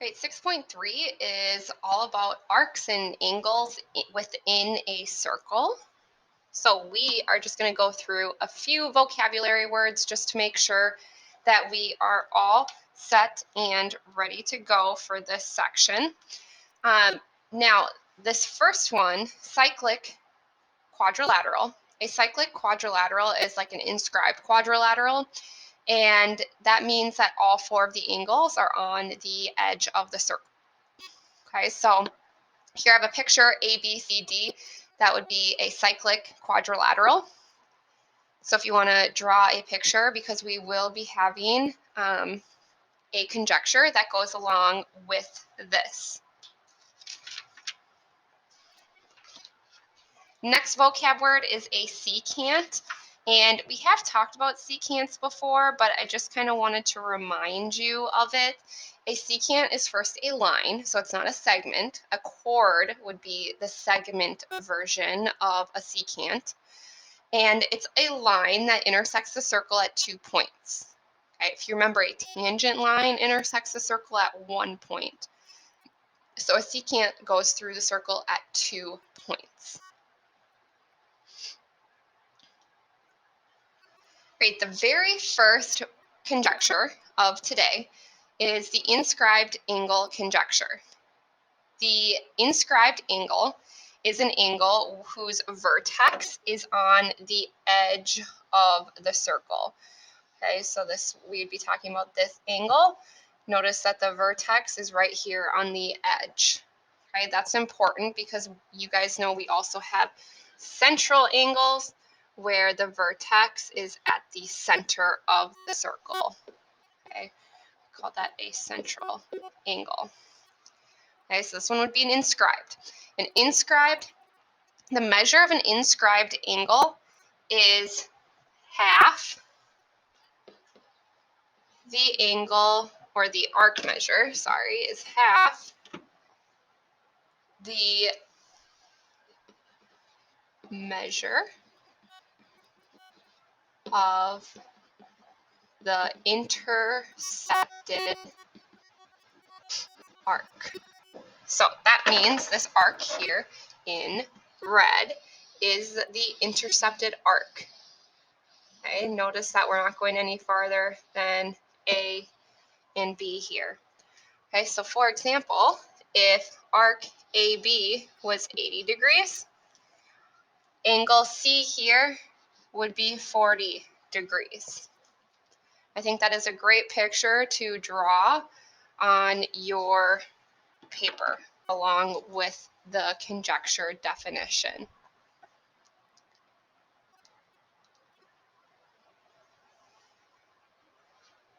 Right, 6.3 is all about arcs and angles within a circle. So we are just going to go through a few vocabulary words just to make sure that we are all set and ready to go for this section. Now, this first one, cyclic quadrilateral. A cyclic quadrilateral is like an inscribed quadrilateral, and that means that all four of the angles are on the edge of the circle. Okay, so here I have a picture, A, B, C, D. That would be a cyclic quadrilateral. So if you want to draw a picture, because we will be having a conjecture that goes along with this. Next vocab word is a secant. And we have talked about secants before, but I just kind of wanted to remind you of it. A secant is first a line, so it's not a segment. A chord would be the segment version of a secant. And it's a line that intersects the circle at 2 points. Okay, if you remember, a tangent line intersects the circle at 1 point. So a secant goes through the circle at 2 points. Great, the very first conjecture of today is the inscribed angle conjecture. The inscribed angle is an angle whose vertex is on the edge of the circle. Okay, so this, we'd be talking about this angle. Notice that the vertex is right here on the edge. Okay, that's important because you guys know we also have central angles where the vertex is at the center of the circle. Okay, we call that a central angle. Okay, so this one would be an inscribed. An inscribed, the measure of an inscribed angle is half the angle, or the arc measure, sorry, is half the measure of the intercepted arc. So that means this arc here in red is the intercepted arc. Okay, notice that we're not going any farther than A and B here. Okay, so for example, if arc AB was 80 degrees, angle C here would be 40 degrees. I think that is a great picture to draw on your paper along with the conjecture definition.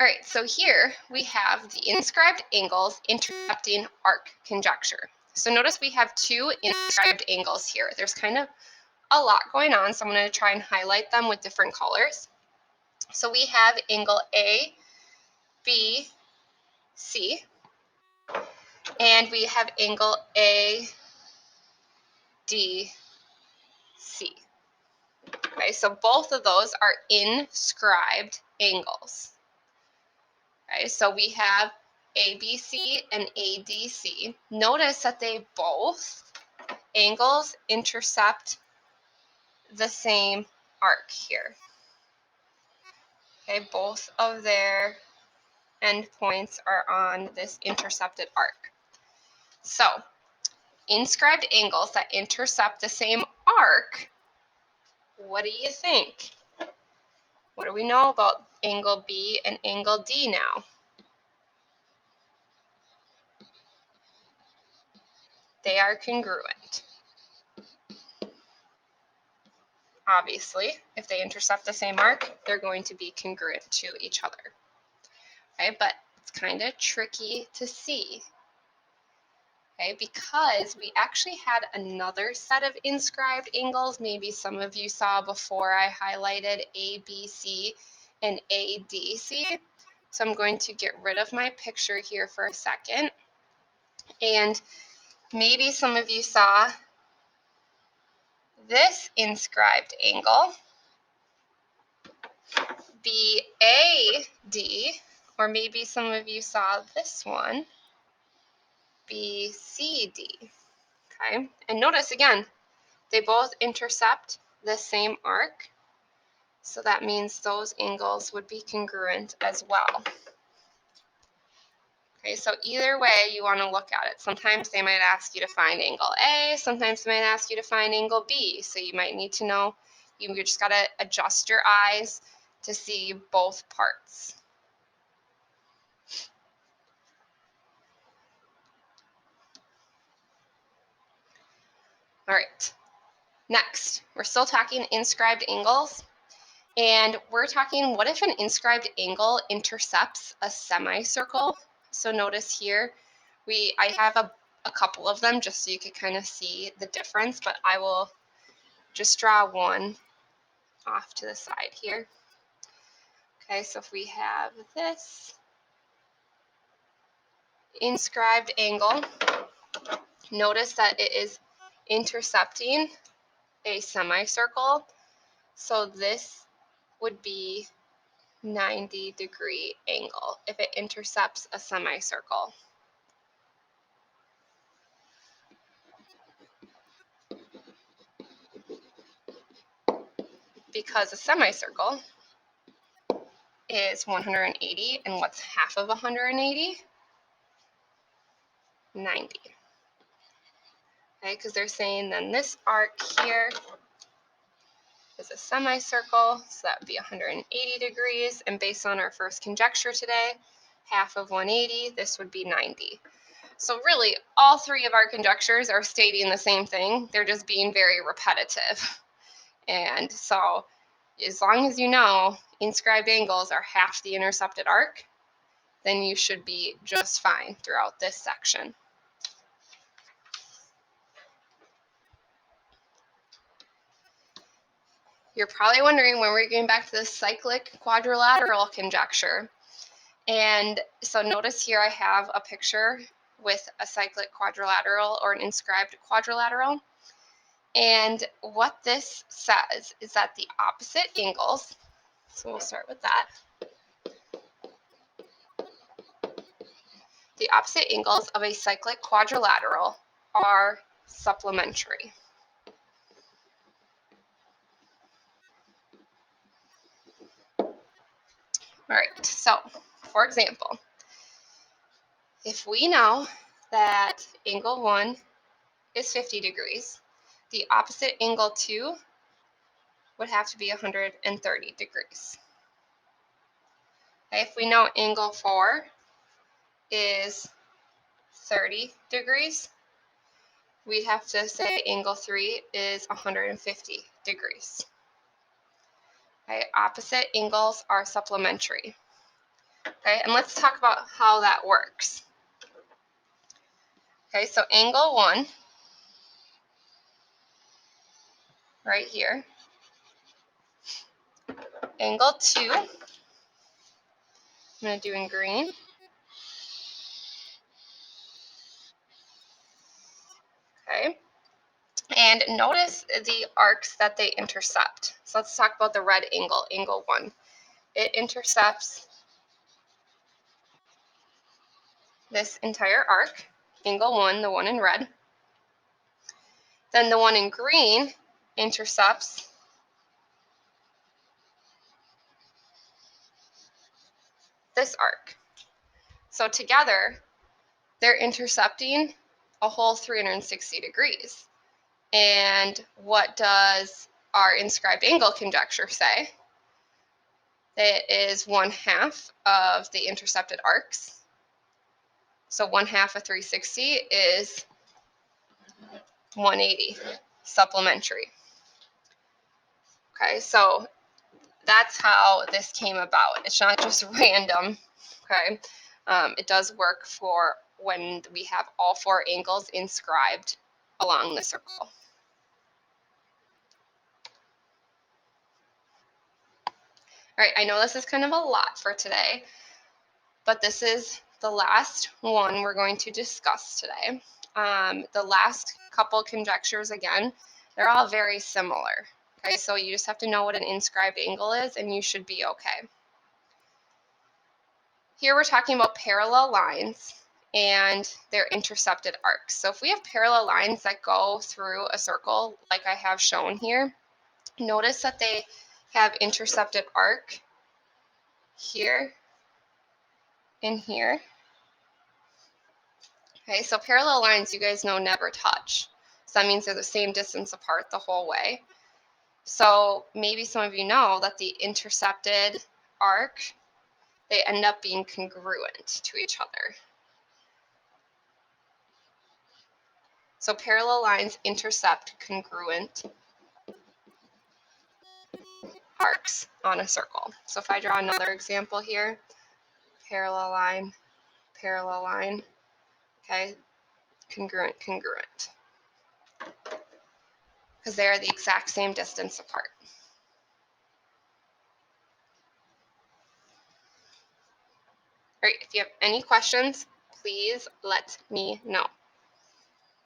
All right, so here we have the inscribed angles intercepting arc conjecture. So notice we have two inscribed angles here. There's kind of a lot going on, so I'm going to try and highlight them with different colors. So we have angle A, B, C, and we have angle A, D, C. Okay, so both of those are inscribed angles. Okay, so we have ABC and ADC. Notice that they both angles intercept the same arc here. Okay, both of their endpoints are on this intercepted arc. So, inscribed angles that intercept the same arc, what do you think? What do we know about angle B and angle D now? They are congruent. Obviously, if they intercept the same arc, they're going to be congruent to each other. Okay, but it's kind of tricky to see. Okay, because we actually had another set of inscribed angles. Maybe some of you saw before I highlighted ABC and ADC. So I'm going to get rid of my picture here for a second. And maybe some of you saw this inscribed angle, BAD, or maybe some of you saw this one, BCD. Okay, and notice again, they both intercept the same arc, so that means those angles would be congruent as well. Okay, so either way you want to look at it. Sometimes they might ask you to find angle A, sometimes they might ask you to find angle B, so you might need to know, you just got to adjust your eyes to see both parts. All right, next, we're still talking inscribed angles, and we're talking, what if an inscribed angle intercepts a semicircle? So notice here, I have a couple of them just so you could kind of see the difference, but I will just draw one off to the side here. Okay, so if we have this inscribed angle, notice that it is intercepting a semicircle, so this would be 90-degree angle if it intercepts a semicircle. Because a semicircle is 180, and what's half of 180? 90. Okay, because they're saying then this arc here is a semicircle, so that would be 180 degrees, and based on our first conjecture today, half of 180, this would be 90. So really, all three of our conjectures are stating the same thing, they're just being very repetitive. And so, as long as you know inscribed angles are half the intercepted arc, then you should be just fine throughout this section. You're probably wondering when we're getting back to the cyclic quadrilateral conjecture. And so notice here I have a picture with a cyclic quadrilateral or an inscribed quadrilateral. And what this says is that the opposite angles, so we'll start with that. The opposite angles of a cyclic quadrilateral are supplementary. All right, so for example, if we know that angle 1 is 50 degrees, the opposite angle 2 would have to be 130 degrees. Okay, if we know angle 4 is 30 degrees, we'd have to say angle 3 is 150 degrees. Okay, opposite angles are supplementary. Okay, and let's talk about how that works. Okay, so angle 1, right here, angle 2, I'm going to do in green, okay, and notice the arcs that they intercept. So let's talk about the red angle, angle 1. It intercepts this entire arc, angle 1, the one in red. Then the one in green intercepts this arc. So together, they're intercepting a whole 360 degrees. And what does our inscribed angle conjecture say? It is 1/2 of the intercepted arcs. So 1/2 of 360 is 180, supplementary. Okay, so that's how this came about. It's not just random, okay? It does work for when we have all 4 angles inscribed along the circle. All right, I know this is kind of a lot for today, but this is the last one we're going to discuss today. The last couple conjectures, again, they're all very similar. Okay, so you just have to know what an inscribed angle is, and you should be okay. Here we're talking about parallel lines, and they're intercepted arcs. So if we have parallel lines that go through a circle, like I have shown here, notice that they have intercepted arc here and here. Okay, so parallel lines, you guys know, never touch. So that means they're the same distance apart the whole way. So maybe some of you know that the intercepted arc, they end up being congruent to each other. So parallel lines intercept congruent arcs on a circle. So if I draw another example here, parallel line, okay, congruent, congruent, because they are the exact same distance apart. All right, if you have any questions, please let me know.